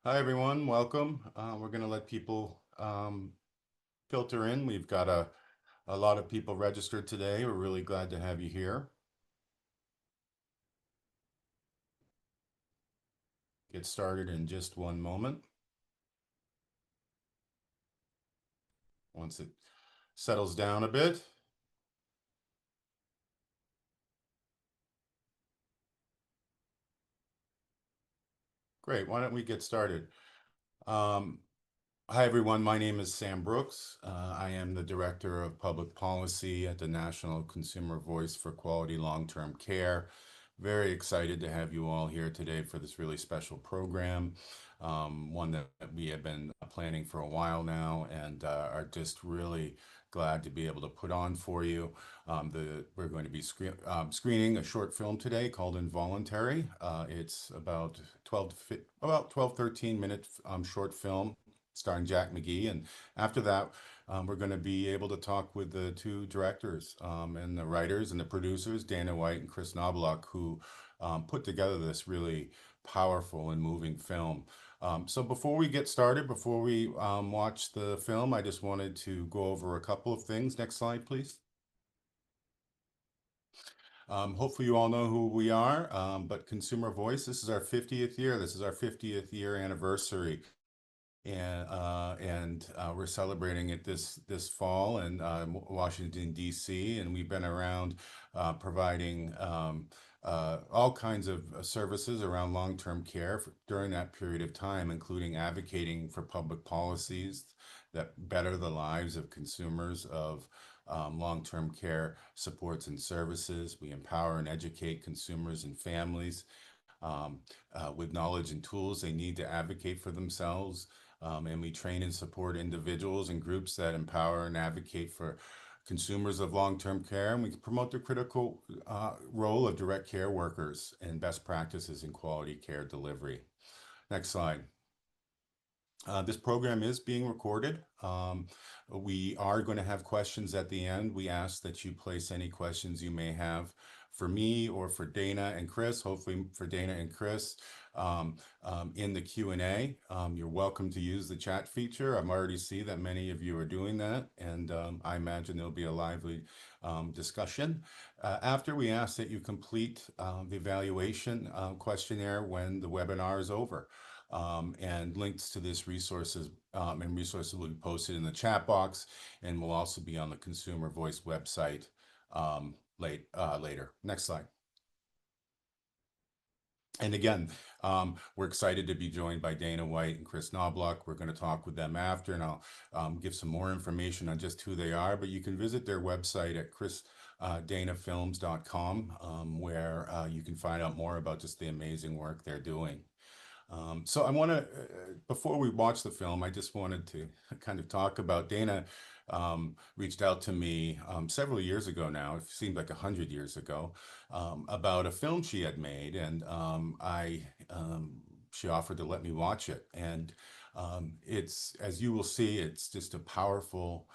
Hi, everyone. Welcome. We're going to let people filter in. We've got a lot of people registered today. We're really glad to have you here. Get started in just one moment. Once it settles down a bit. Great. Why don't we get started? Um, Hi, everyone. My name is Sam Brooks. I am the Director of Public Policy at the National Consumer Voice for Quality Long-Term Care. Very excited to have you all here today for this really special program, one that we have been planning for a while now and are just really glad to be able to put on for you. We're going to be screening a short film today called Involuntary. It's about 12, 13 minute short film starring Jack McGee. And after that, we're going to be able to talk with the two directors and the writers and the producers, Dana White and Chris Knobloch, who put together this really powerful and moving film. So before we get started, before we watch the film, I just wanted to go over a couple of things. Next slide, please. Hopefully you all know who we are, but Consumer Voice, this is our 50th year. This is our 50th year anniversary. And we're celebrating it this fall in Washington, D.C. And we've been around providing all kinds of services around long-term care during that period of time, including advocating for public policies that better the lives of consumers of long-term care supports and services. We empower and educate consumers and families um, with knowledge and tools they need to advocate for themselves. And we train and support individuals and groups that empower and advocate for consumers of long-term care. And we promote the critical role of direct care workers and best practices in quality care delivery. Next slide. This program is being recorded. We are going to have questions at the end. We ask that you place any questions you may have for me or for Dana and Chris, hopefully for Dana and Chris, in the Q&A. You're welcome to use the chat feature. I'm already see that many of you are doing that, and I imagine there'll be a lively discussion. After, we ask that you complete the evaluation questionnaire when the webinar is over. And links to this resources and resources will be posted in the chat box and will also be on the Consumer Voice website later. Next slide. And again, we're excited to be joined by Dana White and Chris Knobloch. We're going to talk with them after, and I'll give some more information on just who they are. But you can visit their website at danafilms.com, where you can find out more about just the amazing work they're doing. So I want to, before we watch the film, I just wanted to kind of talk about Dana reached out to me several years ago now, it seemed like 100 years ago, about a film she had made, and she offered to let me watch it. And it's, as you will see, it's just a powerful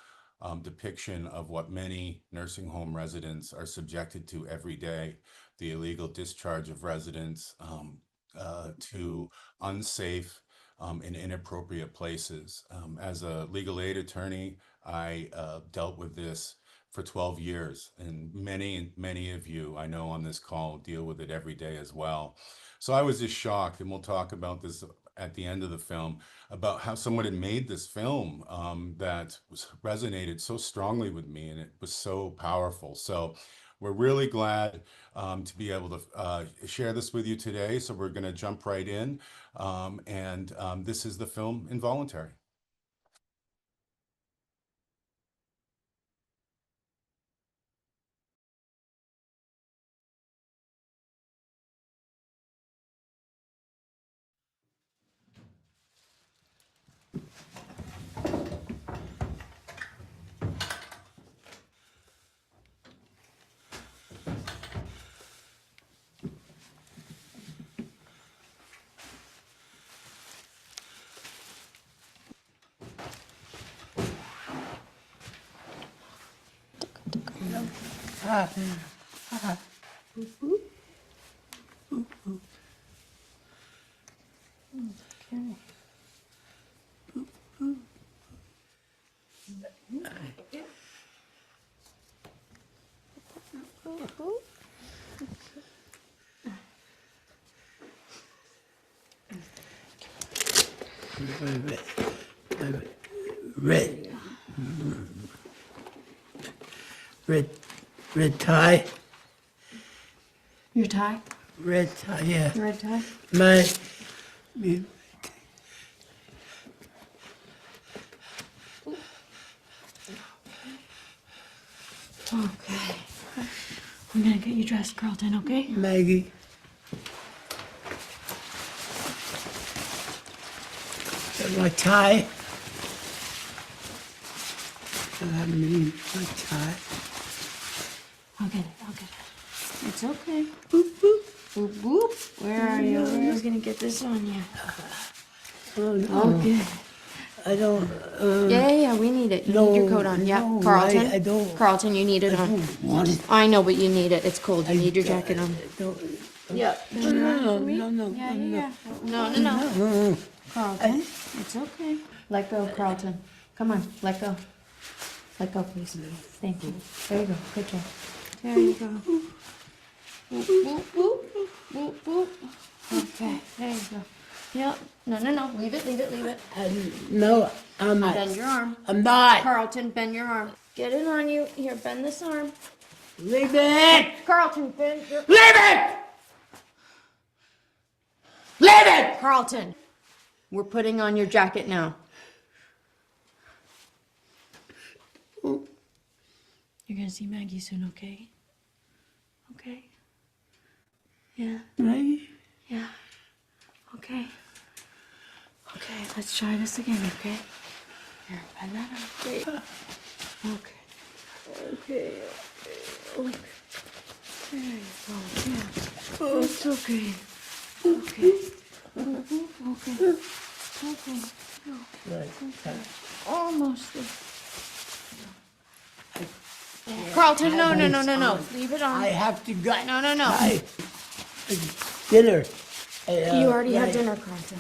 depiction of what many nursing home residents are subjected to every day, the illegal discharge of residents to unsafe and inappropriate places. As a legal aid attorney, I dealt with this for 12 years, and many of you I know on this call deal with it every day as well. So I was just shocked, and we'll talk about this at the end of the film, about how someone had made this film that resonated so strongly with me, and it was so powerful. So we're really glad to be able to share this with you today. So we're going to jump right in. And this is the film Involuntary. Okay. Red, red tie. Your tie? Red tie, yeah. Red tie? My, Okay. I'm gonna get you dressed, Carlton, okay? Maggie. My tie. I mean, my tie. I'll get it, I'll get it. It's okay. Boop, boop. Boop, boop. Where are you? Where are you gonna get this on you? Oh, no. Okay. I don't, Yeah, we need it. You need your coat on. Yeah, no, Carlton. I don't. Carlton, you need it I on. don't want it. I know, but you need it. It's cold. You need your jacket on. Don't, Yeah. no, no. Yeah. No. Carlton, it's okay. Let go, Carlton. Come on, let go. Let go, please. Thank you. There you go. Good job. There you go. Boop, boop, boop. Boop, boop. Okay, there you go. Yep. No. Leave it. No, I'm not. Bend your arm. I'm not. Carlton, bend your arm. Get it on you. Here, bend this arm. Leave it! Carlton, bend your... Leave it! Leave it! Carlton, we're putting on your jacket now. You're gonna see Maggie soon, okay? Okay? Yeah. Maggie? Yeah. Okay. Okay, let's try this again, okay? Here, bend that up. Okay. Okay. There you go. Yeah. Oh, it's okay. Okay. Okay. Okay. Almost there. Carlton, no. Leave it on. I have to go. No. Dinner. You already had dinner, Carlton.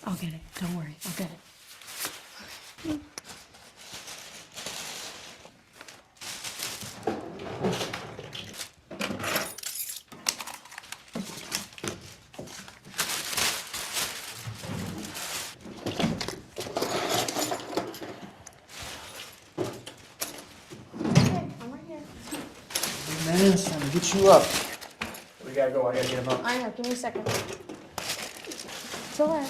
I'll get it. Don't worry. I'll get it. Man, it's time to get you up. We gotta go. I gotta get him up. I know. Give me a second. It's all right.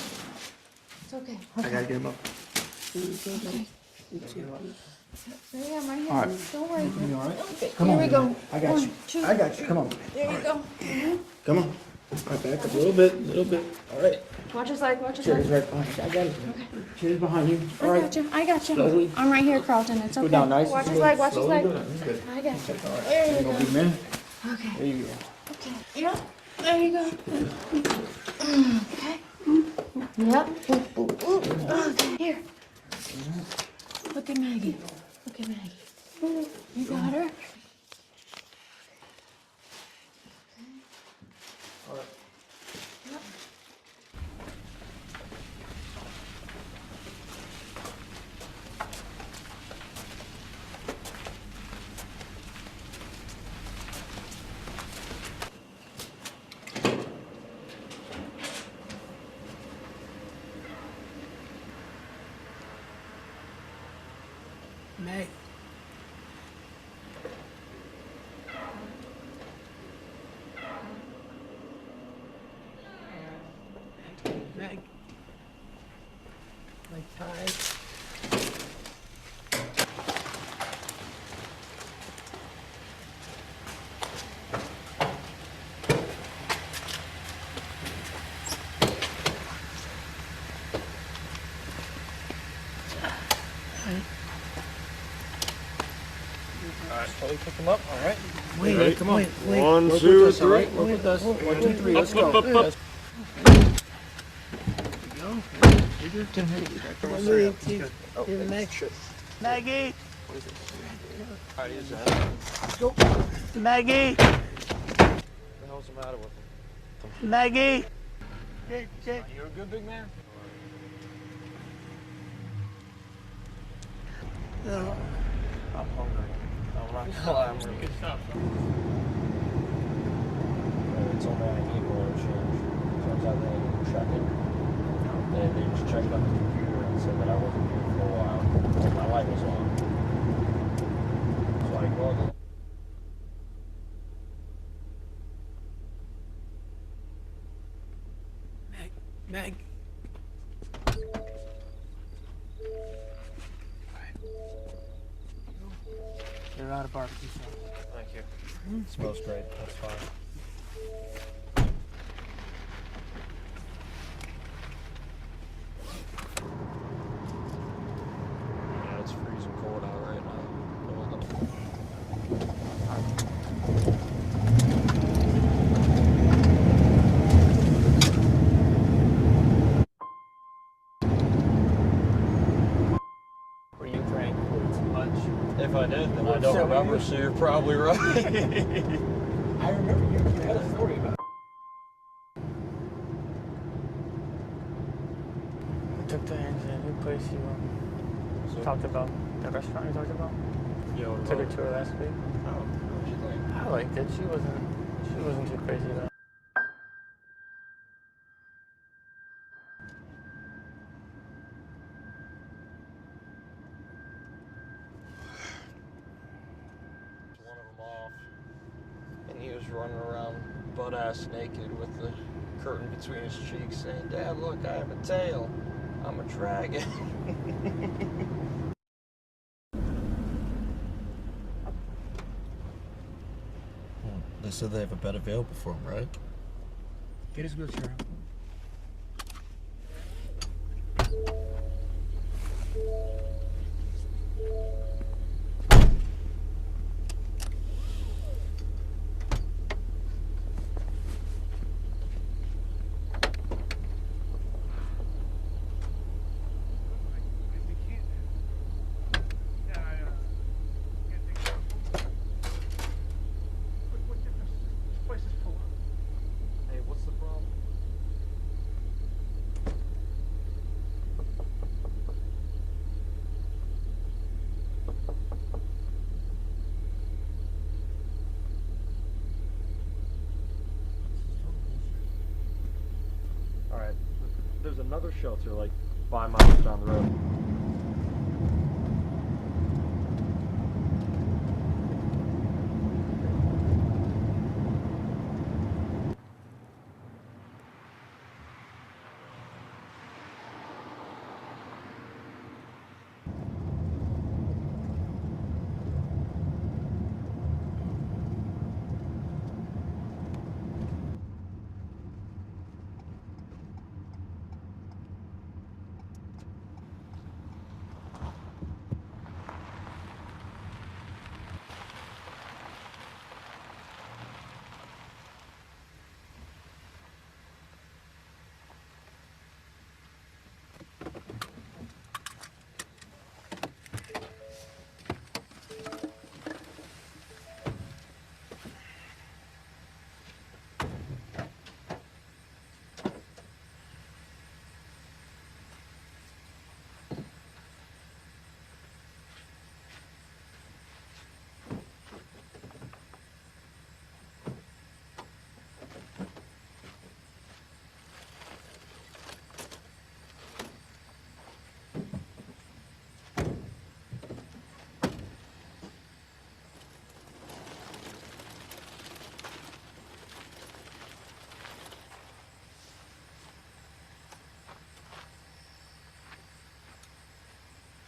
It's okay. I gotta get him up. Okay. There I am, right here. All right. Don't worry. You all right? Okay. Come Here on. we go. man. I got you. 1, 2. I got you. Come on. There you go. Come on. All right, back up a little bit. All right. Watch his leg. Watch his Chair's leg. right behind you. I got it. Chair's behind you. All I right. got you. I got you. Slowly. I'm right here, Carlton. It's okay. Go down nice. Watch and his slow. leg. Watch his Slowly leg. go down. That's good. I got you. All right. There you Go, go. big man. Okay. There you go. Okay. Yep. There you go. Okay. Yep. Okay. Here. Look at Maggie. Look at Maggie. You got her? Maggie. Maggie. My tie. All right. Slowly pick him up. All right. Wait, Come on. wait. One, Work two, with us, all three. right? Work with us. 1, 2, 3. Let's go. up. Yes. You're good. Tim, here. Come on, sir. Good. Oh, Maggie. all right, is that? Maggie. What the hell's the matter with him? Maggie. You're a good big man. Good stuff. It's only on an email exchange. Turns out they didn't check it. They just checked on the computer and said that I wasn't here for a while. Well, my light was on. So I ignored them. Meg. They're out of barbecue sauce. Thank you. It smells great. That's fine. Yeah, it's freezing cold out right now. Were you drank too much? If I did, then I don't remember, so you're probably right. I remember you had a story about it. We took the hands to a new place you talked about. The restaurant you talked about? Yeah, what Took her about to her last week. Oh, what did you think? I liked it. She wasn't too crazy about it. One of them off, and he was running around butt-ass naked with the curtain between his cheeks saying, "Dad, look, I have a tail. I'm a dragon." They said they have a bed available for him, right? Get his wheelchair out. Hey, what's the problem? Alright, there's another shelter like 5 miles down the road.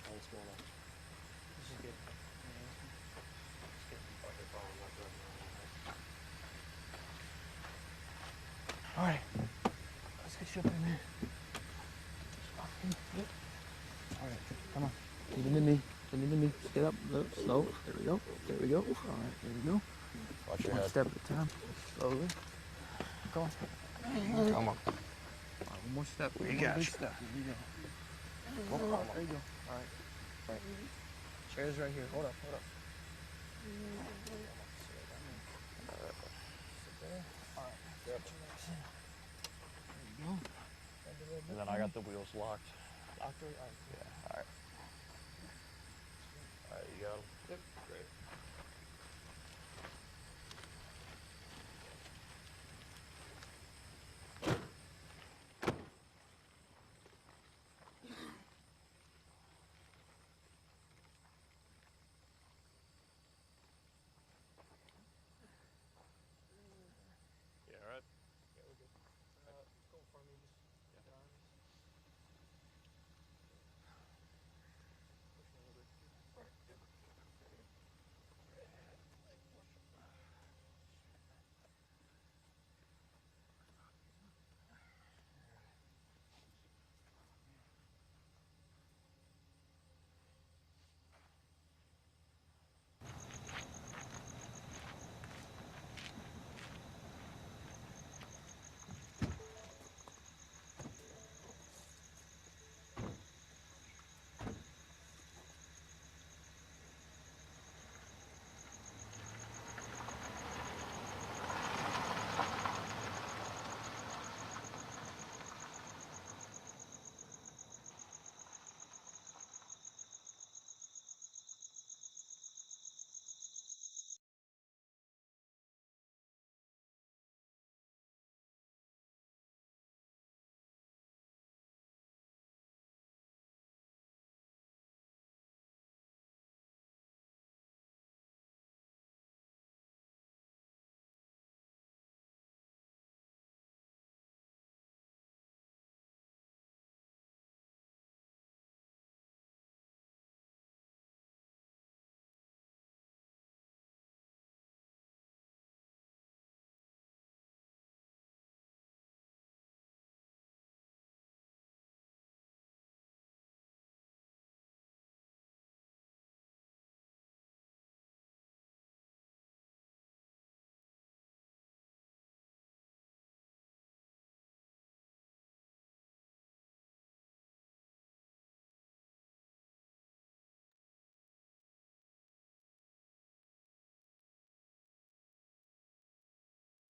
What's going on? This is good. Alright. Let's get you up in there. Alright, come on. Give it to me. Give it to me. Just get up. Look, slow. There we go. There we go. Alright, there we go. Watch your One head. step at a time. Slowly. Go on. Come on. One more step. We One got big you. step. There you go. There you go. Alright. Right. Chair's right here. Hold up, hold up. And then I got the wheels locked. Doctor, Yeah, alright. Alright, you got them? Yep. Great.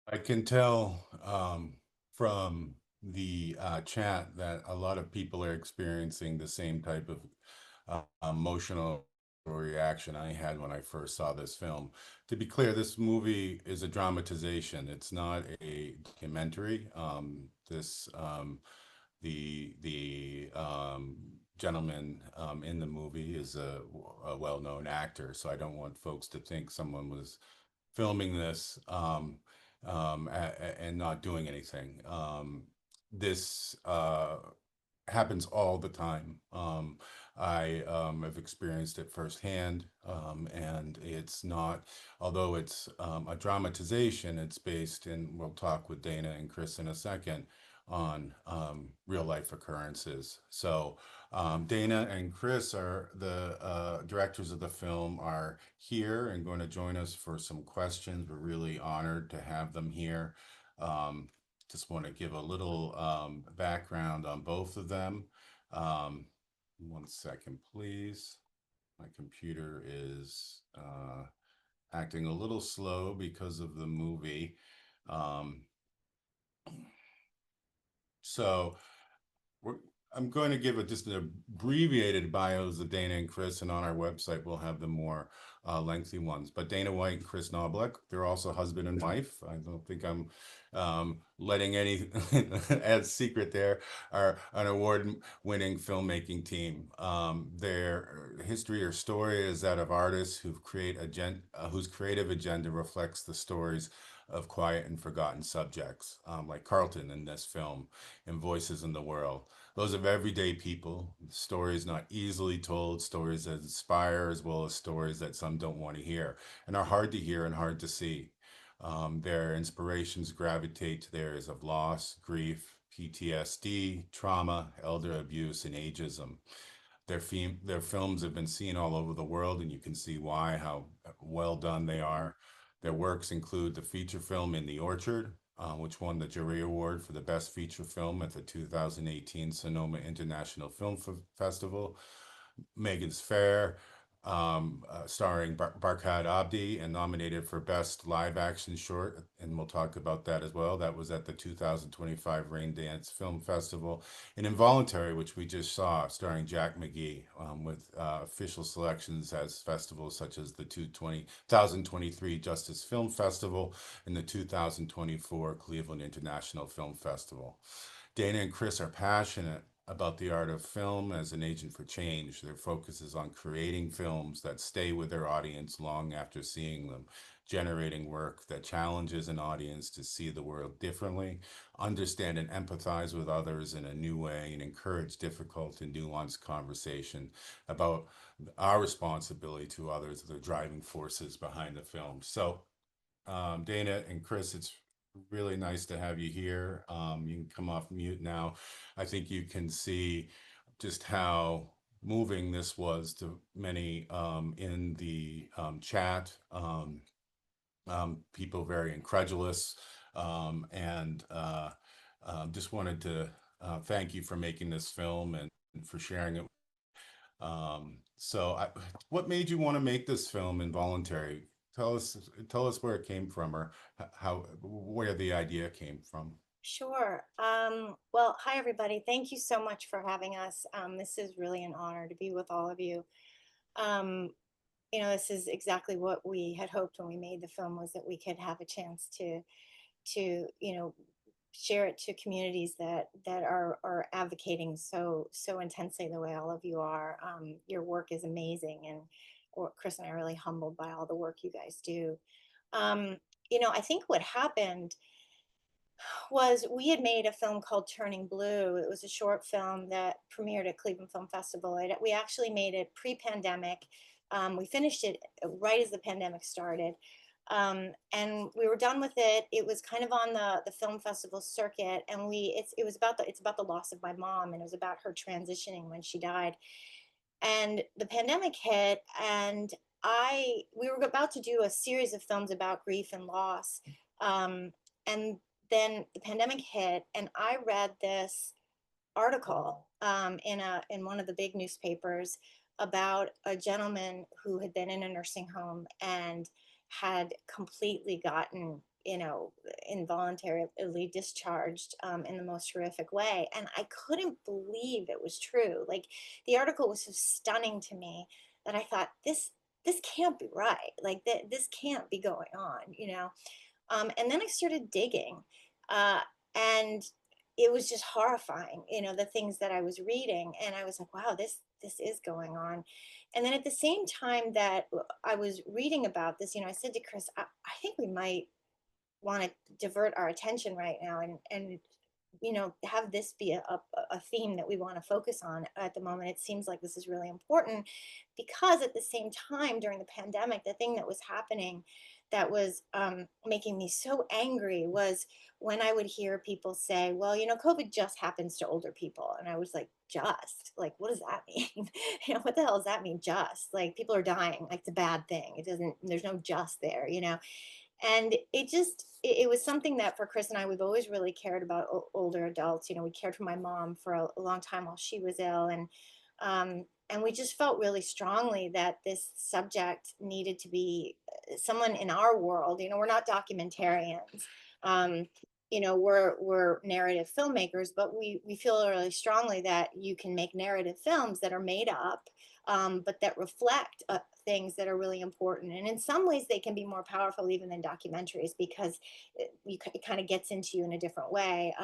I can tell from the chat that a lot of people are experiencing the same type of emotional reaction I had when I first saw this film. To be clear, this movie is a dramatization. It's not a documentary. The gentleman in the movie is a well-known actor, so I don't want folks to think someone was filming this and not doing anything. This happens all the time. I have experienced it firsthand, and it's not, although it's a dramatization, it's based in, we'll talk with Dana and Chris in a second, on real life occurrences. So Dana and Chris are the directors of the film, are here and going to join us for some questions. We're really honored to have them here. Um, just want to give a little background on both of them. Um, 1 second, please. My computer is acting a little slow because of the movie. Um, so we're, I'm going to give just an abbreviated bios of Dana and Chris, and on our website we'll have the more lengthy ones. But Dana White and Chris Knobloch, they're also husband and wife. I don't think I'm letting any as secret there. Are an award-winning filmmaking team. Their history or story is that of artists whose creative agenda reflects the stories of quiet and forgotten subjects, like Carlton in this film and Voices in the World. Those of everyday people, stories not easily told, stories that inspire, as well as stories that some don't want to hear and are hard to hear and hard to see. Their inspirations gravitate to the areas of loss, grief, PTSD, trauma, elder abuse, and ageism. Their films have been seen all over the world, and you can see why, how well done they are. Their works include the feature film In the Orchard, which won the Jury Award for the Best Feature Film at the 2018 Sonoma International Film Festival. Megan's Fair, starring Barkhad Abdi, and nominated for Best Live Action Short. And we'll talk about that as well. That was at the 2025 Rain Dance Film Festival. And Involuntary, which we just saw, starring Jack McGee, with official selections as festivals such as the 2023 Justice Film Festival and the 2024 Cleveland International Film Festival. Dana and Chris are passionate about the art of film as an agent for change. Their focus is on creating films that stay with their audience long after seeing them, generating work that challenges an audience to see the world differently, understand and empathize with others in a new way, and encourage difficult and nuanced conversation about our responsibility to others, the driving forces behind the film. So Dana and Chris, it's really nice to have you here. You can come off mute now. I think you can see just how moving this was to many in the chat. People very incredulous, and just wanted to thank you for making this film and for sharing it. So what made you want to make this film Involuntary? Tell us where it came from, or how where the idea came from. Sure. Well, hi, everybody. Thank you so much for having us. This is really an honor to be with all of you. Um, this is exactly what we had hoped when we made the film, was that we could have a chance to share it to communities that are advocating so intensely the way all of you are. Your work is amazing, and Chris and I are really humbled by all the work you guys do. Um, I think what happened was we had made a film called Turning Blue. It was a short film that premiered at Cleveland Film Festival. We actually made it pre-pandemic. We finished it right as the pandemic started. And we were done with it. It was kind of on the film festival circuit, and it's about the loss of my mom, and it was about her transitioning when she died. And the pandemic hit, and we were about to do a series of films about grief and loss. And then the pandemic hit, and I read this article in one of the big newspapers about a gentleman who had been in a nursing home and had completely gotten you know, involuntarily discharged in the most horrific way. And I couldn't believe it was true. Like the article was so stunning to me that I thought, this can't be right. Like this can't be going on, you know. And then I started digging, uh, and it was just horrifying, you know, the things that I was reading, and I was like, wow, this is going on. And then at the same time that I was reading about this, you know, I said to Chris, I think we might want to divert our attention right now and you know, have this be a theme that we want to focus on at the moment. It seems like this is really important because at the same time during the pandemic, the thing that was happening that was making me so angry was when I would hear people say, well, you know, COVID just happens to older people. And I was like, just like, what does that mean? You know, what the hell does that mean? Just like people are dying, like it's a bad thing. It doesn't, there's no just there, you know? And it was something that for Chris and I, we've always really cared about older adults. You know, we cared for my mom for a long time while she was ill, and we just felt really strongly that this subject needed to be someone in our world. You know, we're not documentarians. um, you know, we're narrative filmmakers, but we feel really strongly that you can make narrative films that are made up, but that reflect things that are really important. And in some ways, they can be more powerful even than documentaries because it kind of gets into you in a different way.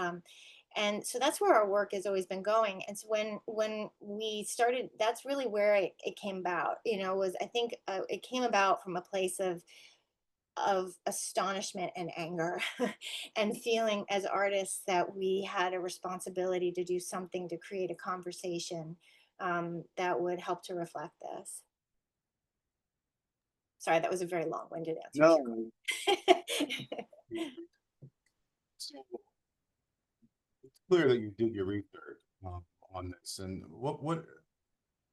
And so that's where our work has always been going. And so when we started, that's really where it came about. You know, was I think it came about from a place of astonishment and anger and feeling as artists that we had a responsibility to do something to create a conversation that would help to reflect this. Sorry, that was a very long-winded answer to No, your question. so it's clear that you did your research on this. And what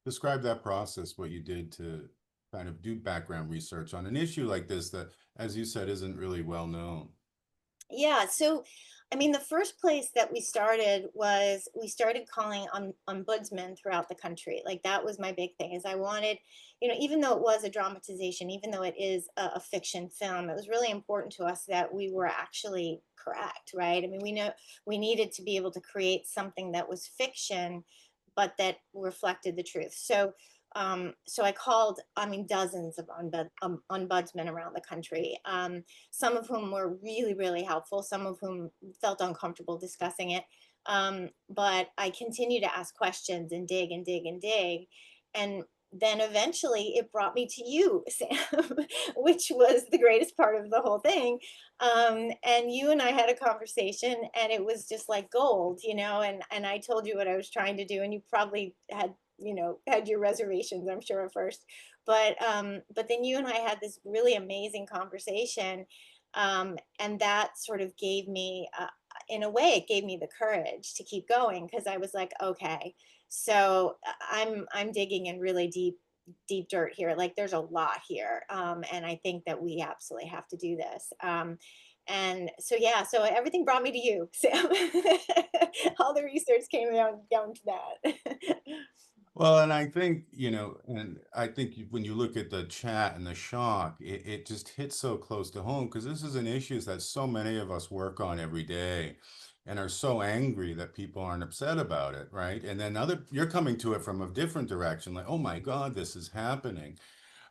describe that process, what you did to kind of do background research on an issue like this that, as you said, isn't really well known. Yeah, so I mean, the first place that we started was we started calling on ombudsmen throughout the country. Like that was my big thing is I wanted, you know, even though it was a dramatization, even though it is a fiction film, it was really important to us that we were actually correct, right? I mean, we know we needed to be able to create something that was fiction, but that reflected the truth. So I called, I mean, dozens of ombudsmen around the country. Some of whom were really, really helpful, some of whom felt uncomfortable discussing it. But I continued to ask questions and dig and dig and dig. And then eventually it brought me to you, Sam, which was the greatest part of the whole thing. And you and I had a conversation and it was just like gold, you know, and I told you what I was trying to do, and you probably had, you know, had your reservations, I'm sure at first, but then you and I had this really amazing conversation, and that sort of gave me, in a way, it gave me the courage to keep going because I was like, okay, so I'm digging in really deep dirt here. Like there's a lot here, and I think that we absolutely have to do this. And so yeah, so everything brought me to you, Sam. All the research came down to that. Well, and I think, and I think when you look at the chat and the shock, it just hits so close to home because this is an issue that so many of us work on every day and are so angry that people aren't upset about it, right? And then you're coming to it from a different direction, like, oh my God, this is happening.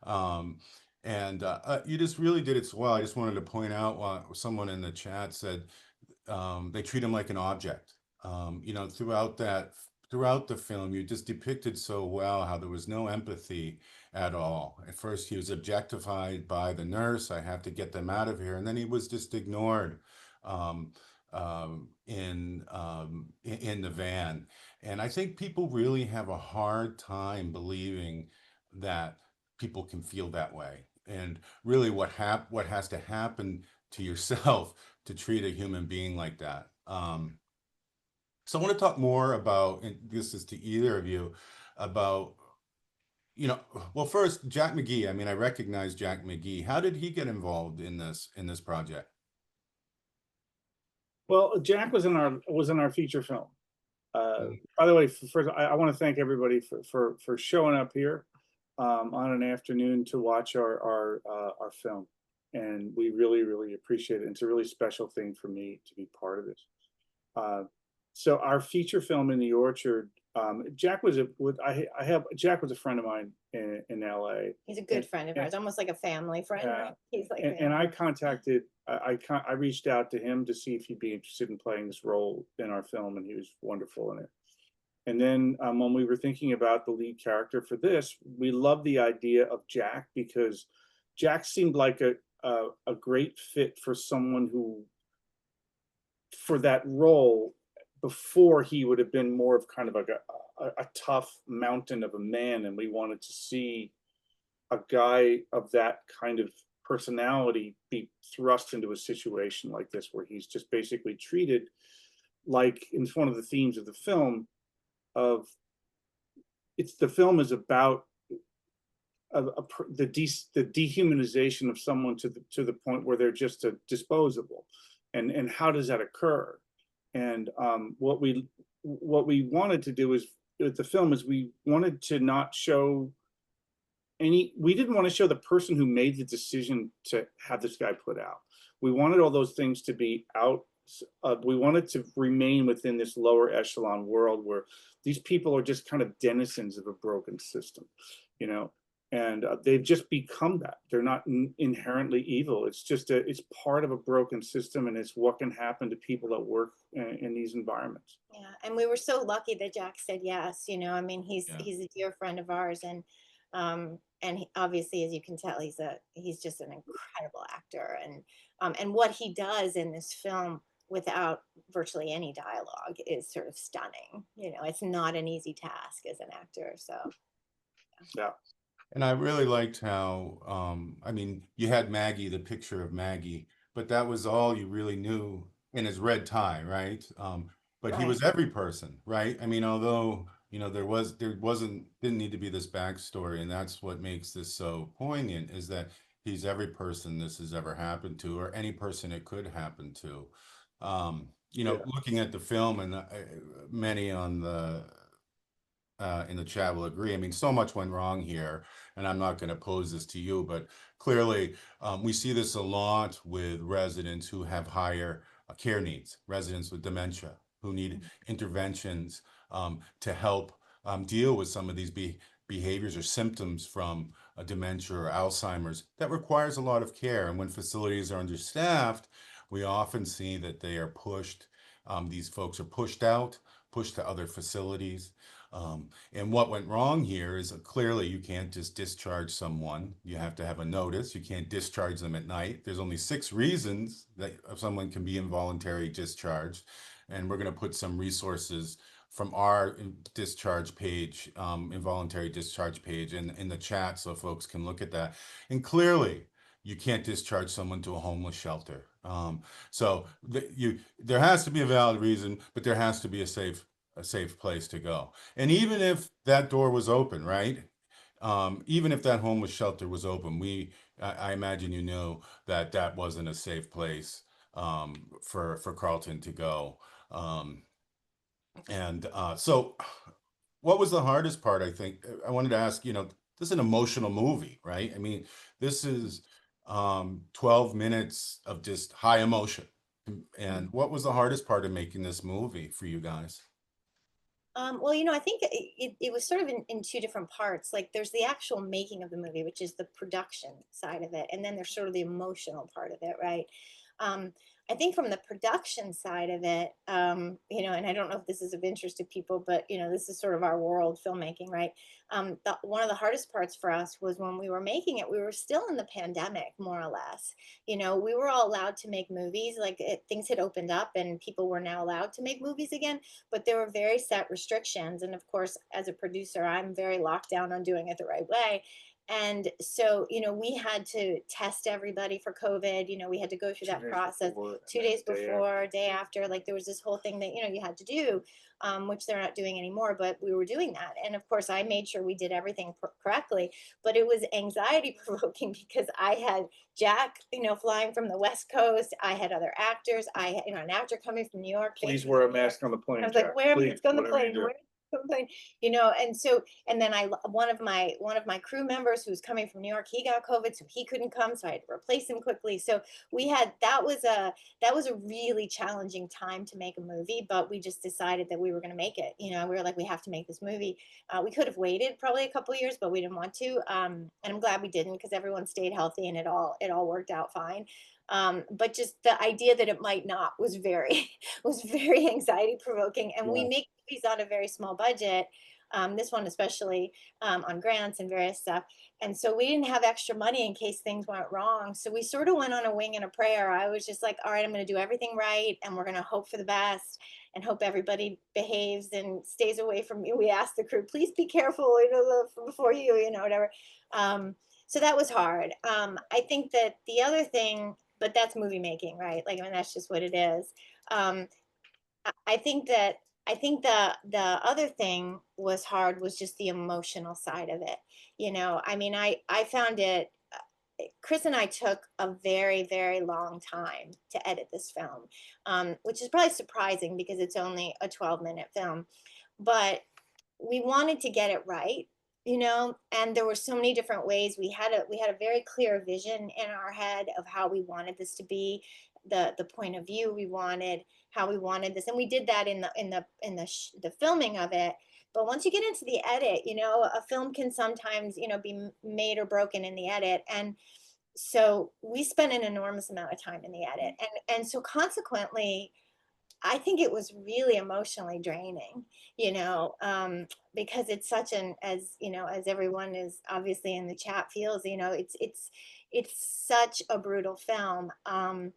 Um, and you just really did it so well. I just wanted to point out what someone in the chat said, they treat him like an object. Throughout the film, you just depicted so well how there was no empathy at all. At first, he was objectified by the nurse. I have to get them out of here, and then he was just ignored um, in the van. And I think people really have a hard time believing that people can feel that way. And really, what has to happen to yourself to treat a human being like that. So I want to talk more about, and this is to either of you, about, you know, well, first, Jack McGee. I mean, I recognize Jack McGee. How did he get involved in this project? Well, Jack was in our feature film. By the way, first, I want to thank everybody for showing up here on an afternoon to watch our film. and we really, really appreciate it. It's a really special thing for me to be part of this. So our feature film in the Orchard, Jack was Jack was a friend of mine in LA. He's a good And- friend of and- ours, almost like a family friend, Yeah. right? He's like and I family. contacted, I reached out to him to see if he'd be interested in playing this role in our film, and he was wonderful in it. And then when we were thinking about the lead character for this, we loved the idea of Jack because Jack seemed like a great fit for someone who, for that role, before he would have been more of kind of like a tough mountain of a man, and we wanted to see a guy of that kind of personality be thrust into a situation like this where he's just basically treated like, it's one of the themes of the film, of the film is about the dehumanization of someone to the point where they're just a disposable, and how does that occur? And what we wanted to do is with the film is we wanted to not show we didn't want to show the person who made the decision to have this guy put out. We wanted all those things to be out. We wanted to remain within this lower echelon world where these people are just kind of denizens of a broken system, you know, and they've just become that. They're not inherently evil. It's just it's part of a broken system, and it's what can happen to people that work in these environments. Yeah, and we were so lucky that Jack said yes. You know, I mean, he's Yeah. he's a dear friend of ours, and obviously, as you can tell, he's just an incredible actor, and what he does in this film without virtually any dialogue is sort of stunning. You know, it's not an easy task as an actor. So Yeah. And I really liked how, I mean, you had Maggie, the picture of Maggie, but that was all you really knew in his red tie, right? But he right, was every person, right? I mean, although, didn't need to be this backstory, and that's what makes this so poignant, is that he's every person this has ever happened to, or any person it could happen to. Yeah. Looking at the film, and many on the in the chat will agree. I mean, so much went wrong here, and I'm not going to pose this to you, but clearly we see this a lot with residents who have higher care needs, residents with dementia who need interventions to help deal with some of these behaviors or symptoms from dementia or Alzheimer's that requires a lot of care. And when facilities are understaffed, we often see that they are pushed. These folks are pushed out, pushed to other facilities. And what went wrong here is clearly you can't just discharge someone. You have to have a notice. You can't discharge them at night. There's only 6 reasons that someone can be involuntary discharged. And we're going to put some resources from our discharge page, involuntary discharge page in the chat so folks can look at that. And clearly, you can't discharge someone to a homeless shelter. So there has to be a valid reason, but there has to be a safe place to go. And even if that door was open, right? Even if that homeless shelter was open, I imagine you know that that wasn't a safe place for Carlton to go. So what was the hardest part? I think I wanted to ask, this is an emotional movie, right? I mean, this is 12 minutes of just high emotion. And what was the hardest part of making this movie for you guys? well, I think it was sort of in 2 different parts. Like there's the actual making of the movie, which is the production side of it, and then there's sort of the emotional part of it, right? Um, I think from the production side of it, and I don't know if this is of interest to people, but this is sort of our world, filmmaking, right? One of the hardest parts for us was when we were making it, we were still in the pandemic, more or less. We were all allowed to make movies, like things had opened up and people were now allowed to make movies again, but there were very set restrictions. And of course, as a producer, I'm very locked down on doing it the right way. And so, we had to test everybody for COVID. We had to go through that process 2 days before, day after. Like there was this whole thing that, you had to do, which they're not doing anymore, but we were doing that. And of course, I made sure we did everything correctly, but it was anxiety provoking because I had Jack, flying from the West Coast. I had other actors. I had, an actor coming from New York. Please wear a mask on the plane. I was like, Jack. where am I? Please, Let's go on the whatever you plane. do. complain, you know, and so, and then one of my crew members who was coming from New York, he got COVID, so he couldn't come, so I had to replace him quickly. So we had that was a really challenging time to make a movie, but we just decided that we were going to make it. You know, we were like, we have to make this movie. We could have waited probably a couple years, but we didn't want to. And I'm glad we didn't, because everyone stayed healthy and it all worked out fine. But just the idea that it might not was very was very anxiety provoking. And we Yeah. make movies on a very small budget. This one especially, on grants and various stuff. And so we didn't have extra money in case things went wrong. So we sort of went on a wing and a prayer. I was just like, all right, I'm going to do everything right, and we're going to hope for the best and hope everybody behaves and stays away from me. We asked the crew, please be careful, you know, before you know, whatever. So that was hard. I think that the other thing, but that's movie making, right? Like, I mean, that's just what it is. Um, I think that I think the other thing was hard was just the emotional side of it. You know, I mean, I found it. Chris and I took a very, very long time to edit this film, which is probably surprising because it's only a 12-minute film. But we wanted to get it right, you know, and there were so many different ways. We had a very clear vision in our head of how we wanted this to be, the point of view we wanted, how we wanted this, and we did that in the filming of it. But once you get into the edit, you know, a film can sometimes, you know, be made or broken in the edit. And so we spent an enormous amount of time in the edit, and so consequently I think it was really emotionally draining, you know, because it's such an, as you know, as everyone is obviously in the chat feels, you know, it's such a brutal film, and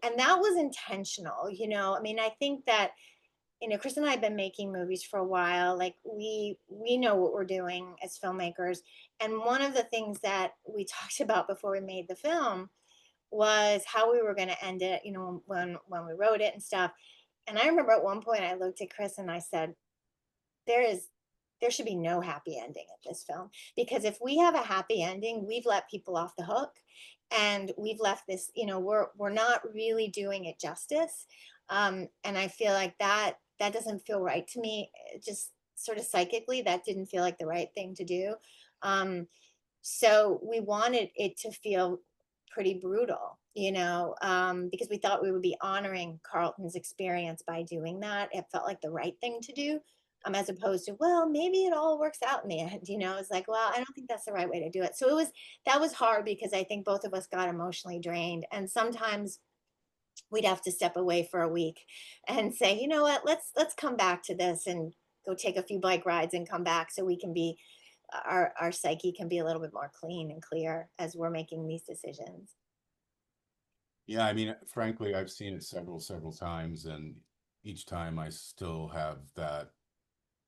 that was intentional, you know. I mean, I think that, you know, Chris and I have been making movies for a while. Like, we know what we're doing as filmmakers, and one of the things that we talked about before we made the film was how we were going to end it, you know, when we wrote it and stuff. And I remember at one point I looked at Chris and I said, there is there should be no happy ending at this film, because if we have a happy ending, we've let people off the hook, and we've left this, you know, we're not really doing it justice. And I feel like that doesn't feel right to me. Just sort of psychically, that didn't feel like the right thing to do. Um, so we wanted it to feel pretty brutal, you know, because we thought we would be honoring Carlton's experience by doing that. It felt like the right thing to do, as opposed to, well, maybe it all works out in the end. You know, it's like, well, I don't think that's the right way to do it. So that was hard, because I think both of us got emotionally drained, and sometimes we'd have to step away for a week and say, you know what, let's come back to this and go take a few bike rides and come back, so we can be, our psyche can be a little bit more clean and clear as we're making these decisions. Yeah, I mean, frankly, I've seen it several times, and each time I still have that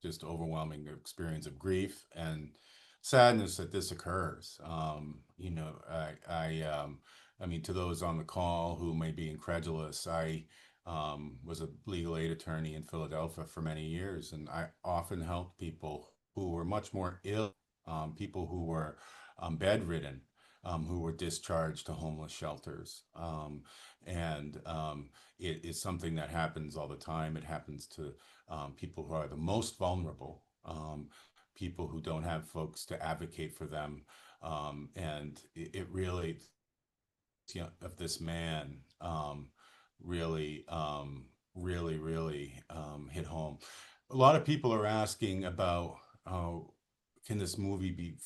just overwhelming experience of grief and sadness that this occurs. You know, I mean, to those on the call who may be incredulous, I was a legal aid attorney in Philadelphia for many years, and I often helped people who were much more ill, people who were bedridden, who were discharged to homeless shelters. And it is something that happens all the time. It happens to people who are the most vulnerable, people who don't have folks to advocate for them. And it really, you know, of this man, really, really hit home. A lot of people are asking about, can this movie be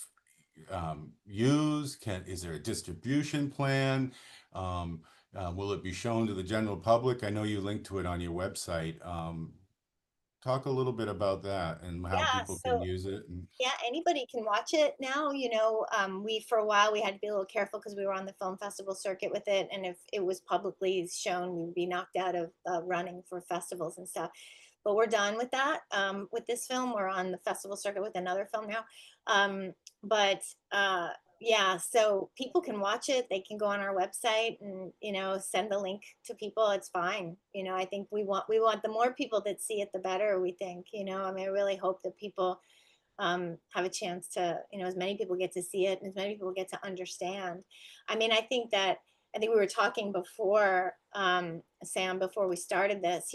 used? Is there a distribution plan? Will it be shown to the general public? I know you linked to it on your website. Talk a little bit about that and how Yeah, people can so use it. And yeah, anybody can watch it now. You know, we, for a while, we had to be a little careful because we were on the film festival circuit with it, and if it was publicly shown, we would be knocked out of running for festivals and stuff. But we're done with that. With this film, we're on the festival circuit with another film now. But yeah, so people can watch it. They can go on our website and, you know, send the link to people. It's fine. You know, I think we want the more people that see it, the better. We think. You know, I mean, I really hope that people have a chance to, you know, as many people get to see it and as many people get to understand. I mean, I think that I think we were talking before, Sam, before we started this,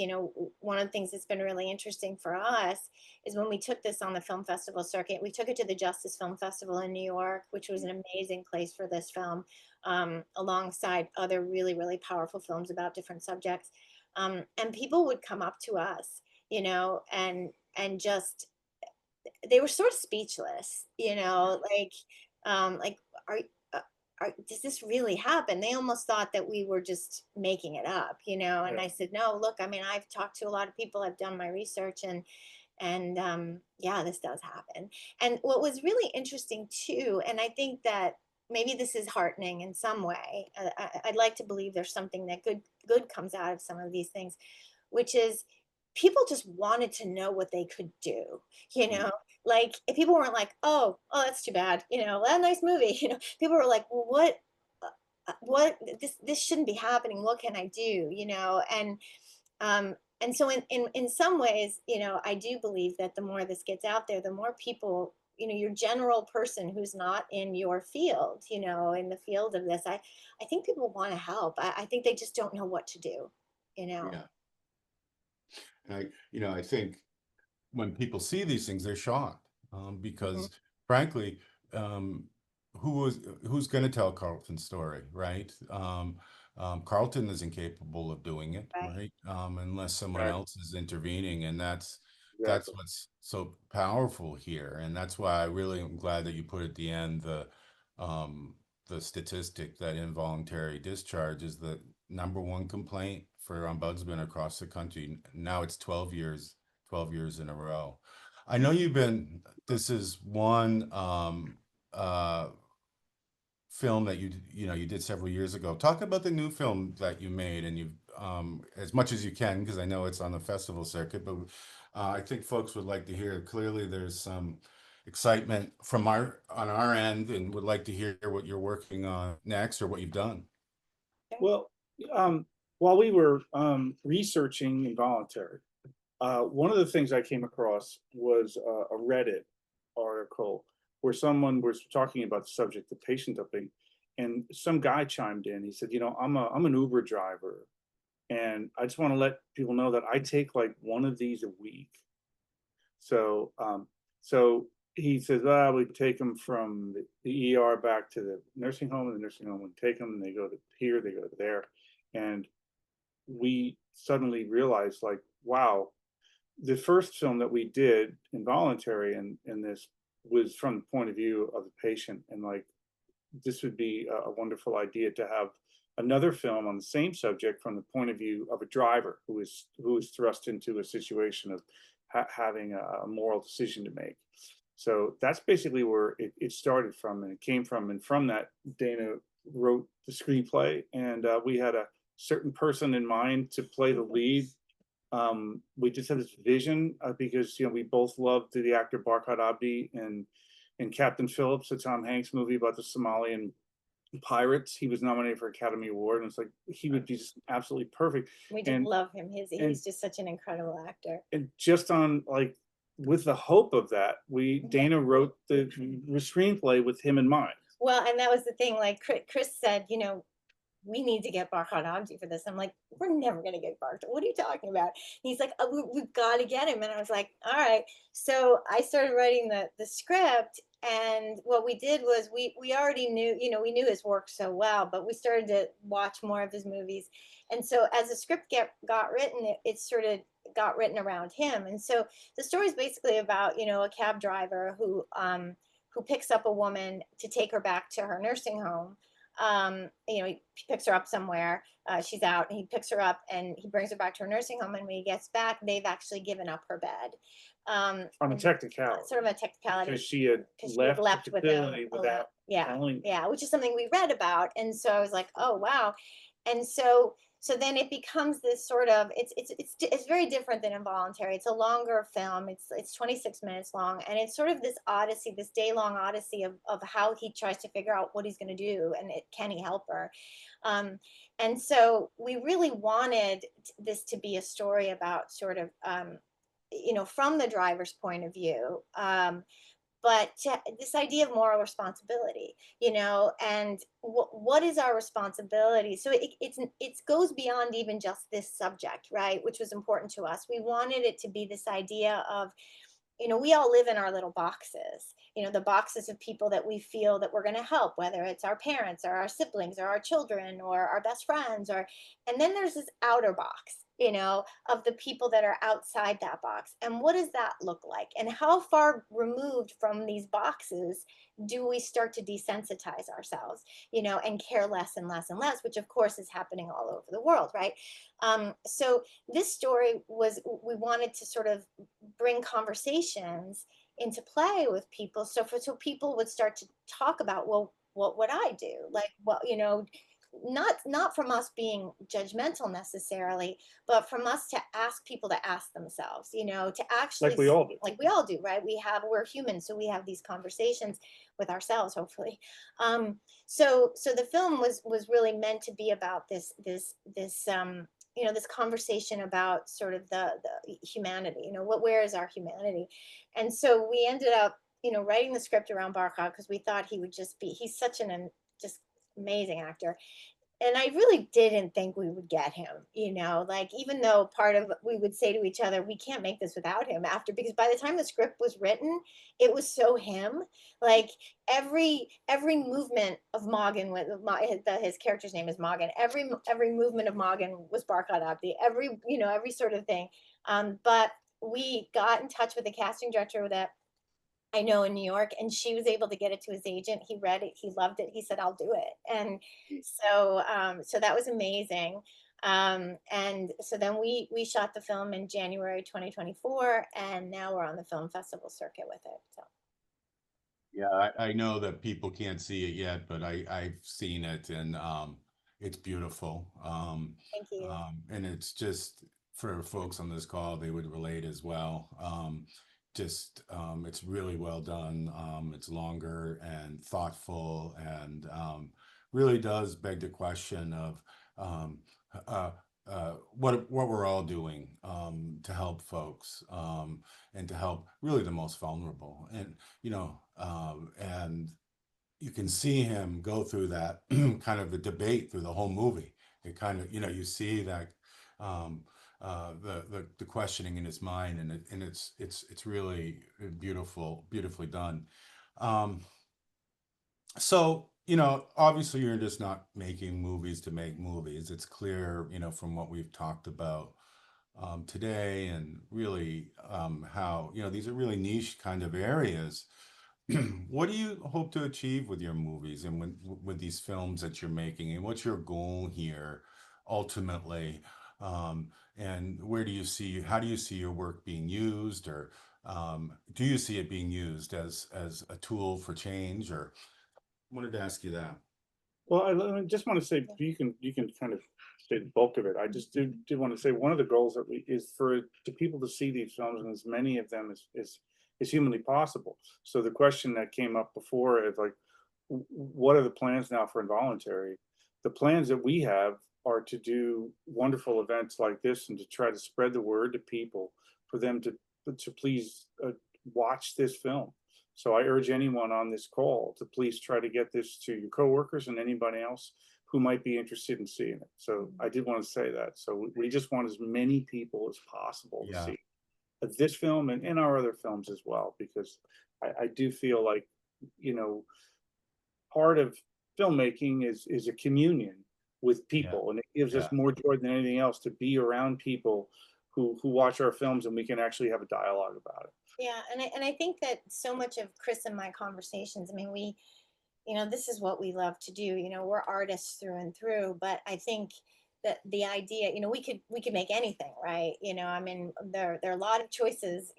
one of the things that's been really interesting for us is when we took this on the film festival circuit, we took it to the Justice Film Festival in New York, which was an amazing place for this film, alongside other really, really powerful films about different subjects. And people would come up to us, and just, they were sort of speechless, like, are, uh, does this really happen? They almost thought that we were just making it up, and Yeah. I said, no, look, I mean, I've talked to a lot of people, I've done my research, and yeah, this does happen. And what was really interesting too, and I think that maybe this is heartening in some way, I'd like to believe there's something that good comes out of some of these things, which is people just wanted to know what they could do, you know, like if people weren't like, oh, that's too bad, well, nice movie, people were like, well, what, this shouldn't be happening, what can I do, and so in some ways, I do believe that the more this gets out there, the more people, your general person who's not in your field, in the field of this, I think people want to help. I think they just don't know what to do, you know. Yeah. And I think when people see these things, they're shocked, Mhm. because frankly, um, who's going to tell Carlton's story, right? Carlton is incapable of doing it, Right. right? Unless someone Exactly. else is intervening, and that's Exactly. what's so powerful here, and that's why I really am glad that you put at the end um, the statistic that involuntary discharge is the number one complaint for ombudsmen across the country. Now it's 12 years in a row. I know this is one uh, film that you did several years ago. Talk about the new film that you made, and as much as you can, because I know it's on the festival circuit, but I think folks would like to hear. Clearly, there's some excitement on our end, and would like to hear what you're working on next or what you've done. Well, um, while we were researching Involuntary, one of the things I came across was a Reddit article where someone was talking about the subject of patient doping, and some guy chimed in. He said, I'm an Uber driver, and I just want to let people know that I take like one of these a week. So, so he says, we take them from the ER back to the nursing home, and the nursing home would take them, and they go to here, they go to there, and we suddenly realized, like, wow, the first film that we did, Involuntary, and this was from the point of view of the patient, and like this would be a wonderful idea to have another film on the same subject from the point of view of a driver who is thrust into a situation of having a moral decision to make. So that's basically where it started from, and it came from. And from that, Dana wrote the screenplay, and we had a certain person in mind to play the lead. We just had this vision, because we both loved the actor Barkhad Abdi and Captain Phillips, a Tom Hanks movie about the Somalian pirates. He was nominated for Academy Award, and it's like he would be just absolutely perfect. We just And love him. He's and just such an incredible actor. and just on like with the hope of that, Dana wrote the screenplay with him in mind. Well, and that was the thing. Like Chris said, we need to get Barkhad Abdi for this. I'm like, we're never going to get Barkhad. What are you talking about? He's like, we've got to get him. And I was like, all right. So I started writing the script. And what we did was we already knew, we knew his work so well, but we started to watch more of his movies. And so as the script got written, it sort of got written around him. And so the story is basically about, a cab driver who picks up a woman to take her back to her nursing home. He picks her up somewhere. She's out, and he picks her up and he brings her back to her nursing home. And when he gets back, they've actually given up her bed. On a technicality, Sort of a technicality, because she had left the with them facility without telling. yeah, which is something we read about. And so I was like, oh wow. And so then it becomes this sort of, it's very different than Involuntary. It's a longer film. It's 26 minutes long, and it's sort of this odyssey, this day-long odyssey of how he tries to figure out what he's going to do, and can he help her. And so we really wanted this to be a story about sort of from the driver's point of view, this idea of moral responsibility, and what is our responsibility? So it goes beyond even just this subject, right? Which was important to us. We wanted it to be this idea of, we all live in our little boxes, the boxes of people that we feel that we're going to help, whether it's our parents or our siblings or our children or our best friends, and then there's this outer box, of the people that are outside that box. And what does that look like? And how far removed from these boxes do we start to desensitize ourselves, and care less and less and less, which of course is happening all over the world, right? So this story we wanted to sort of bring conversations into play with people, so people would start to talk about, well, what would I do, like, what, not from us being judgmental necessarily, but from us to ask people to ask themselves, to actually, Like we all do. like we all do, right? We're human, so we have these conversations with ourselves, hopefully. So the film was really meant to be about this this conversation about sort of the humanity, where is our humanity? And so we ended up, writing the script around Barkov because we thought he would he's such just amazing actor. And I really didn't think we would get him, like, even though part of we would say to each other, we can't make this without him after, because by the time the script was written, it was so him. Like every movement of Morgan, his character's name is Morgan. Every movement of Morgan was Barkad Abdi. Every sort of thing. But we got in touch with the casting director that I know in New York, and she was able to get it to his agent. He read it, he loved it. He said, "I'll do it." And so that was amazing. And so then we shot the film in January 2024, and now we're on the film festival circuit with it. So Yeah, I know that people can't see it yet, but I've seen it, and it's beautiful. thank you. And it's just for folks on this call, they would relate as well. It's really well done. It's longer and thoughtful, and really does beg the question of um, uh, what we're all doing to help folks, and to help really the most vulnerable. And you can see him go through that kind of a debate through the whole movie. It kind of, you see that um, the questioning in his mind, and it's really beautifully done. Um, so, obviously you're just not making movies to make movies. It's clear, from what we've talked about today, and really how, these are really niche kind of areas. What do you hope to achieve with your movies and with these films that you're making? And what's your goal here ultimately? And how do you see your work being used, or do you see it being used as a tool for change? Or wanted to ask you that. Well, I just want to say, you can kind of say the bulk of it. I just did want to say, one of the goals that is for to people to see these films, and as many of them as humanly possible. So the question that came up before is like, what are the plans now for Involuntary? The plans that we have are to do wonderful events like this, and to try to spread the word to people, for them to please watch this film. So I urge anyone on this call to please try to get this to your coworkers and anybody else who might be interested in seeing it. So I did want to say that. So we just want as many people as possible to Yeah, see this film, and our other films as well, because I do feel like, you know, part of filmmaking is a communion with yeah, people, and it gives us yeah, more joy than anything else to be around people who watch our films, and we can actually have a dialogue about it. Yeah, and I think that so much of Chris and my conversations, I mean, this is what we love to do. We're artists through and through, but I think that the idea, we could make anything, right? I mean, there are a lot of choices,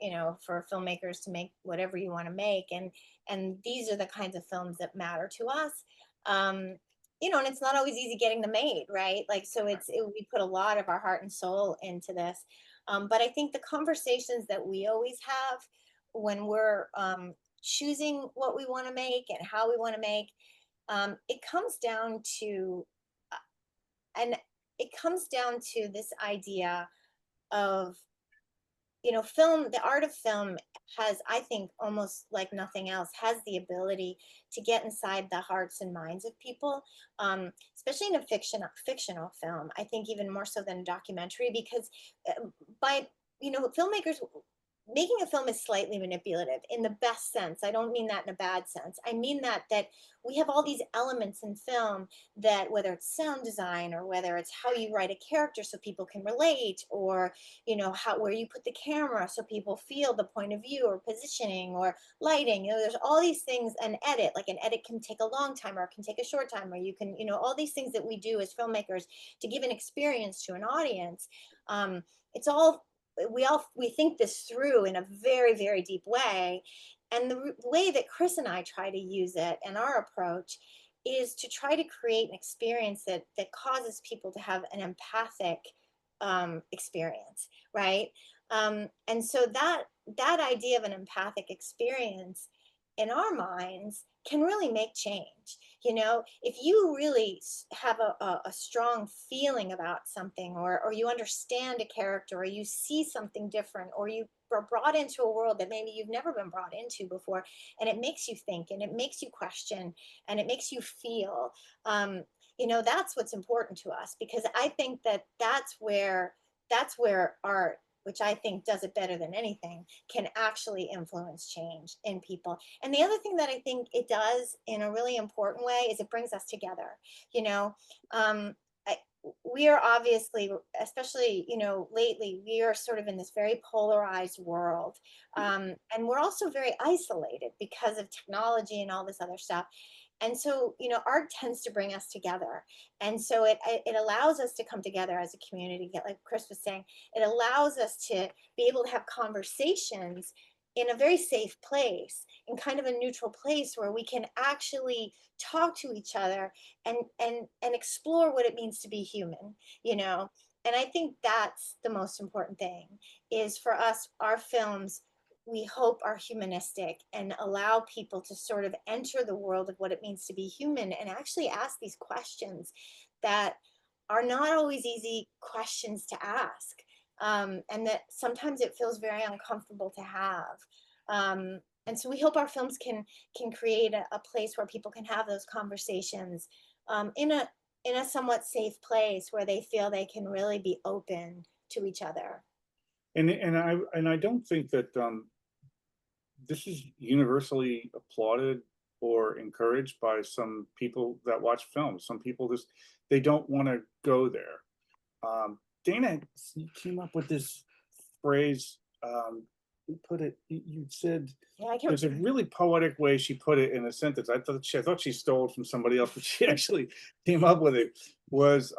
for filmmakers to make whatever you want to make, and these are the kinds of films that matter to us. And it's not always easy getting them made, right? Like, so we put a lot of our heart and soul into this. But I think the conversations that we always have when we're choosing what we want to make and how we want to make, it comes down to, and it comes down to this idea of, film, the art of film has, I think, almost like nothing else, has the ability to get inside the hearts and minds of people, especially in a fictional film. I think even more so than a documentary, because by filmmakers making a film is slightly manipulative in the best sense. I don't mean that in a bad sense. I mean that we have all these elements in film, that whether it's sound design, or whether it's how you write a character so people can relate, or how, where you put the camera so people feel the point of view, or positioning, or lighting. There's all these things. An edit, like an edit can take a long time, or it can take a short time, or you can, all these things that we do as filmmakers to give an experience to an audience. It's all, we think this through in a very, very deep way. And the way that Chris and I try to use it, and our approach, is to try to create an experience that causes people to have an empathic experience, right? And so that idea of an empathic experience in our minds can really make change. If you really have a strong feeling about something, or you understand a character, or you see something different, or you are brought into a world that maybe you've never been brought into before, and it makes you think, and it makes you question, and it makes you feel, that's what's important to us, because I think that's where art, which I think does it better than anything, can actually influence change in people. And the other thing that I think it does in a really important way is it brings us together. You know, um, I, we are obviously, especially lately, we are sort of in this very polarized world, and we're also very isolated because of technology and all this other stuff. And so art tends to bring us together, and so it allows us to come together as a community, like Chris was saying. It allows us to be able to have conversations in a very safe place, in kind of a neutral place, where we can actually talk to each other, and explore what it means to be human. And I think that's the most important thing, is for us, our films, we hope, are humanistic and allow people to sort of enter the world of what it means to be human, and actually ask these questions that are not always easy questions to ask, and that sometimes it feels very uncomfortable to have. And so we hope our films can create a place where people can have those conversations, in a somewhat safe place, where they feel they can really be open to each other. And I don't think that this is universally applauded or encouraged by some people that watch films. Some people just, they don't want to go there. Dana came up with this phrase. You put it. You said, Yeah, I can. there's a really poetic way she put it in a sentence. I thought she stole it from somebody else, but she actually came up with it. Was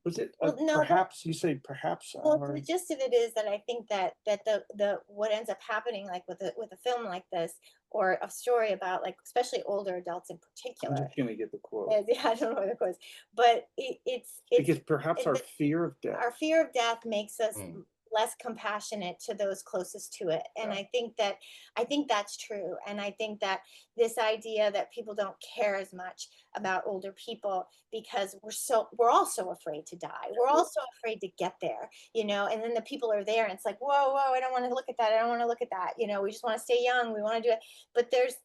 it Well, no, perhaps, you say perhaps Well, our, the gist of it is that I think that the what ends up happening, like with a film like this, or a story about, like, especially older adults in I'm particular. just gonna get the quote. Yeah, I don't know what the quote is, but it's Because perhaps our the- fear of death. our fear of death makes us Mm. less compassionate to those closest to it. And Yeah. I think that's true. And I think that this idea that people don't care as much about older people, because we're all so afraid to die, we're all so afraid to get there, and then the people are there, and it's like, whoa, I don't want to look at that, I don't want to look at that, we just want to stay young, we want to do it. But there's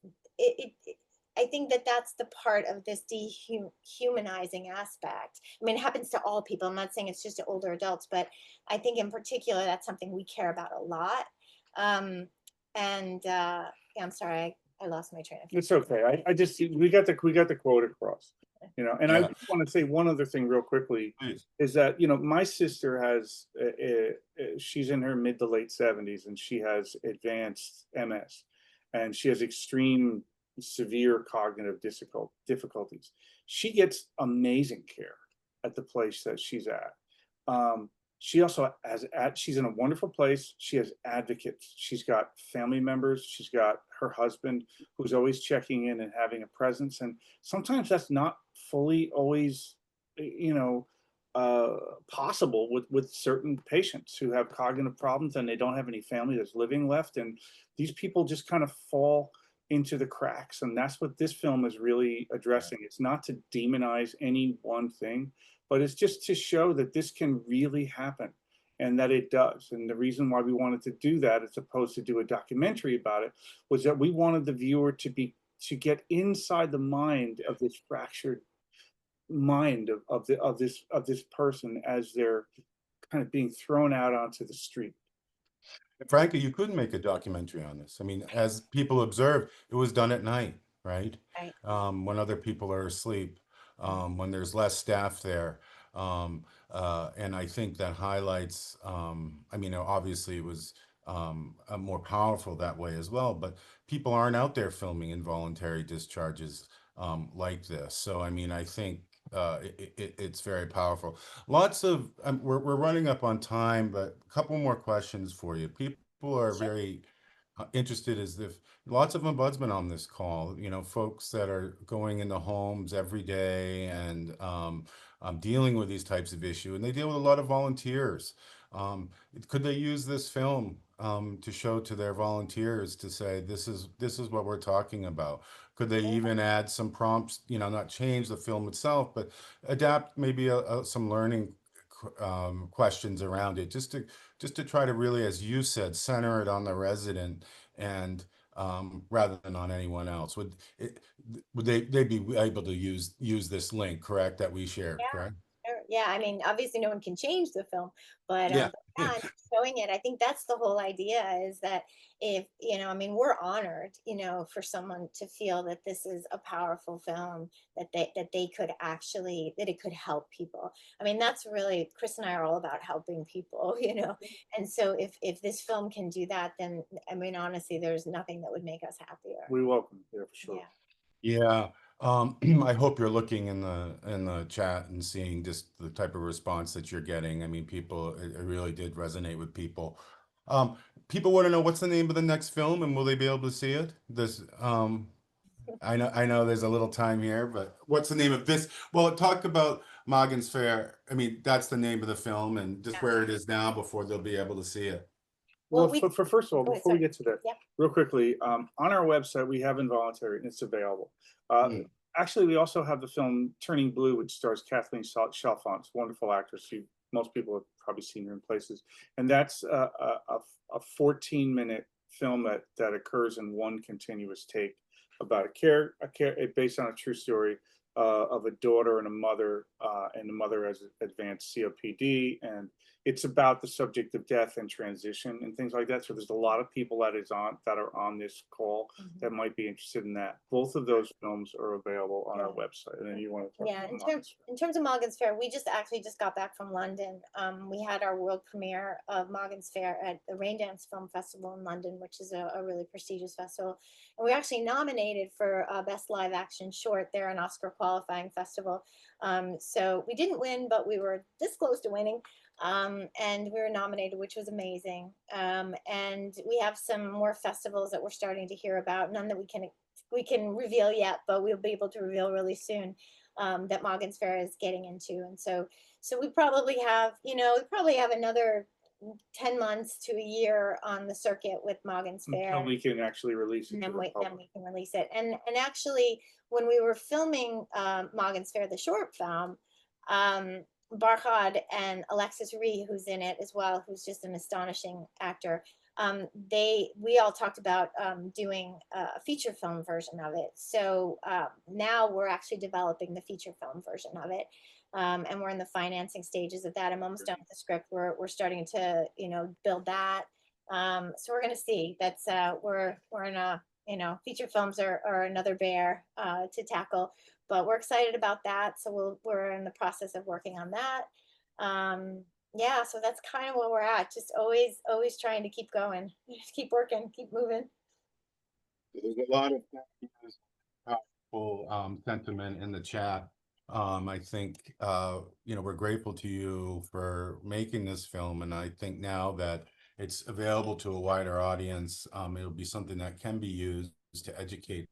I think that that's the part of this dehumanizing aspect. I mean, it happens to all people. I'm not saying it's just to older adults, but I think in particular that's something we care about a lot. And yeah, I'm sorry, I lost my train of thought. It's okay. I just, we got the quote across, and I Yeah. just want to say one other thing real quickly, Please. is that, my sister has, she's in her mid to late 70s, and she has advanced MS, and she has extreme severe cognitive difficulties. She gets amazing care at the place that she's at. She also has, she's in a wonderful place. She has advocates. She's got family members. She's got her husband, who's always checking in and having a presence. And sometimes that's not fully always, possible with certain patients who have cognitive problems, and they don't have any family that's living left. And these people just kind of fall into the cracks. And that's what this film is really addressing. It's not to demonize any one thing, but it's just to show that this can really happen. and that it does. And the reason why we wanted to do that, as opposed to do a documentary about it, was that we wanted the viewer to get inside the mind of this fractured mind of this person as they're kind of being thrown out onto the street. Frankly, you couldn't make a documentary on this. I mean, as people observed, it was done at night, right? Right. When other people are asleep, when there's less staff there. And I think that highlights, I mean, obviously it was more powerful that way as well, but people aren't out there filming involuntary discharges like this. So, I mean, I think it's very powerful. Lots of, we're running up on time, but a couple more questions for you. People are Sure. very interested as if lots of ombudsmen on this call, you know, folks that are going into homes every day and dealing with these types of issues, and they deal with a lot of volunteers. Could they use this film to show to their volunteers to say this is what we're talking about? Could they even add some prompts, you know, not change the film itself, but adapt maybe some learning questions around it, just to try to really, as you said, center it on the resident and rather than on anyone else. Would they'd be able to use this link, correct, that we shared, Yeah, correct? sure. Yeah, I mean, obviously no one can change the film, Yeah. but yeah, showing it, I think that's the whole idea is that if, I mean, we're honored, for someone to feel that this is a powerful film, that they could actually, that it could help people. I mean, that's really, Chris and I are all about helping people, and so if this film can do that, then I mean, honestly, there's nothing that would make us happier. We welcome it, yeah, for sure. Yeah. Yeah. I hope you're looking in the chat and seeing just the type of response that you're getting. I mean, people, it really did resonate with people. Um, People want to know what's the name of the next film and will they be able to see it? I know there's a little time here, but what's the name of this? Well, talk about Morgan's Fair. I mean, that's the name of the film and just Yeah. where it is now before they'll be able to see it. Well, Well, we, for first of all, go ahead, before we sorry. get to that, Yeah. real quickly, on our website, we have Involuntary and it's available. Hmm. Actually, we also have the film Turning Blue, which stars Kathleen Chalfant, wonderful actress. Most people have probably seen her in places. And that's a 14-minute film that occurs in one continuous take about based on a true story of a daughter and a mother, and the mother has advanced COPD, and it's about the subject of death and transition and things like that. So there's a lot of people that are on this call that might be interested in that. Both of those films are available on our website. And then you want to talk Yeah, about in terms of Morgan's Fair, we just got back from London. We had our world premiere of Morgan's Fair at the Rain Dance Film Festival in London, which is a really prestigious festival. And we were actually nominated for Best Live Action Short. They're an Oscar qualifying festival. So we didn't win, but we were this close to winning. And we were nominated, which was amazing. And we have some more festivals that we're starting to hear about. None that we can reveal yet, but we'll be able to reveal really soon, that Morgan's Fair is getting into. And so we probably have another 10 months to a year on the circuit with Morgan's Fair. until we can actually release it And to then the we public. can release it. And actually, when we were filming Morgan's Fair, the short film, Barkhad and Alexis Ree, who's in it as well, who's just an astonishing actor. We all talked about doing a feature film version of it. So now we're actually developing the feature film version of it. And we're in the financing stages of that. I'm almost done with the script. We're starting to, build that. So we're going to see. That's we're in a, feature films are another bear to tackle, but we're excited about that. So we're in the process of working on that. Yeah, so that's kind of where we're at. Just always trying to keep going, just keep working, keep moving. There's a lot of powerful sentiment in the chat. I think we're grateful to you for making this film, and I think now that it's available to a wider audience, it'll be something that can be used to educate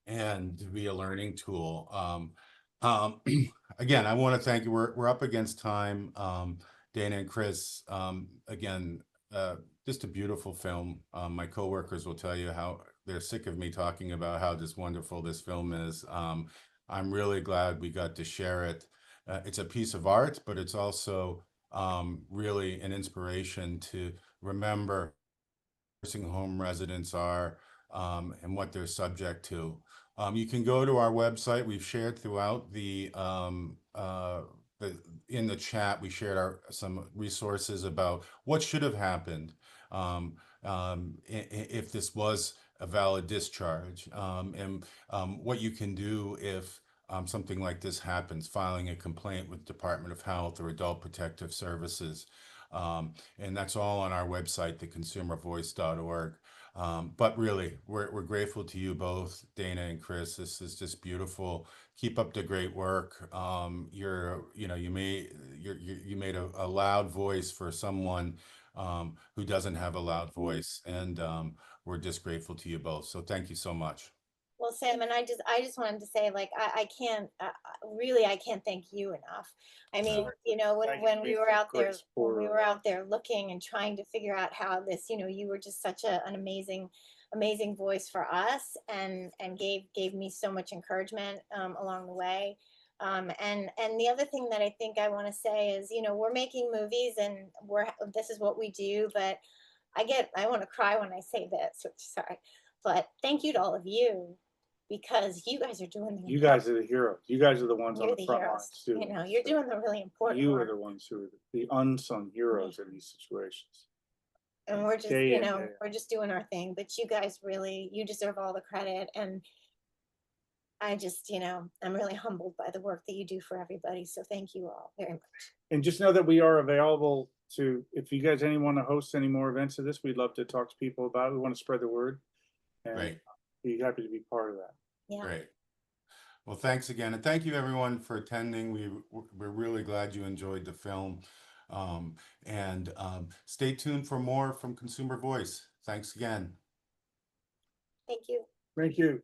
and to be a learning tool. Um, Again, I want to thank you. We're up against time. Dana and Chris, again, just a beautiful film. My coworkers will tell you how they're sick of me talking about how just wonderful this film is. I'm really glad we got to share it. It's a piece of art, but it's also really an inspiration to remember nursing home residents are, and what they're subject to. You can go to our website. We've shared throughout the in the chat. We shared some resources about what should have happened, if this was a valid discharge, and what you can do if something like this happens, filing a complaint with Department of Health or Adult Protective Services. And that's all on our website, theconsumervoice.org. But really, we're grateful to you both, Dana and Chris. This is just beautiful. Keep up the great work. You made a loud voice for someone who doesn't have a loud voice, and we're just grateful to you both. So thank you so much. Well, Sam, and I just wanted to say, like, I can't, really, I can't thank you enough. I mean, you know, Thank when you we were for out there, great when we support. were out there looking and trying to figure out how this, you know, you were just such an amazing voice for us, and gave me so much encouragement along the way. And the other thing that I think I want to say is, you know, we're making movies, and this is what we do, but I want to cry when I say this, which, sorry, but thank you to all of you, because you guys are doing the You guys are the heroes. You guys are the ones on you're the the front heroes. lines too. You know, you're So doing the really important you are work, the ones who are the unsung heroes in these situations. and we're just, Day you in, know, day out. we're just doing our thing. But you guys really, you deserve all the credit, and I just, you know, I'm really humbled by the work that you do for everybody. So thank you all very much. And just know that we are available to, if you guys want to host any more events of this, we'd love to talk to people about it. We want to spread the word, and Great, be happy to be part of that. Yeah. great. Well, thanks again, and thank you everyone for attending. We're really glad you enjoyed the film, and stay tuned for more from Consumer Voice. Thanks again. Thank you. Thank you.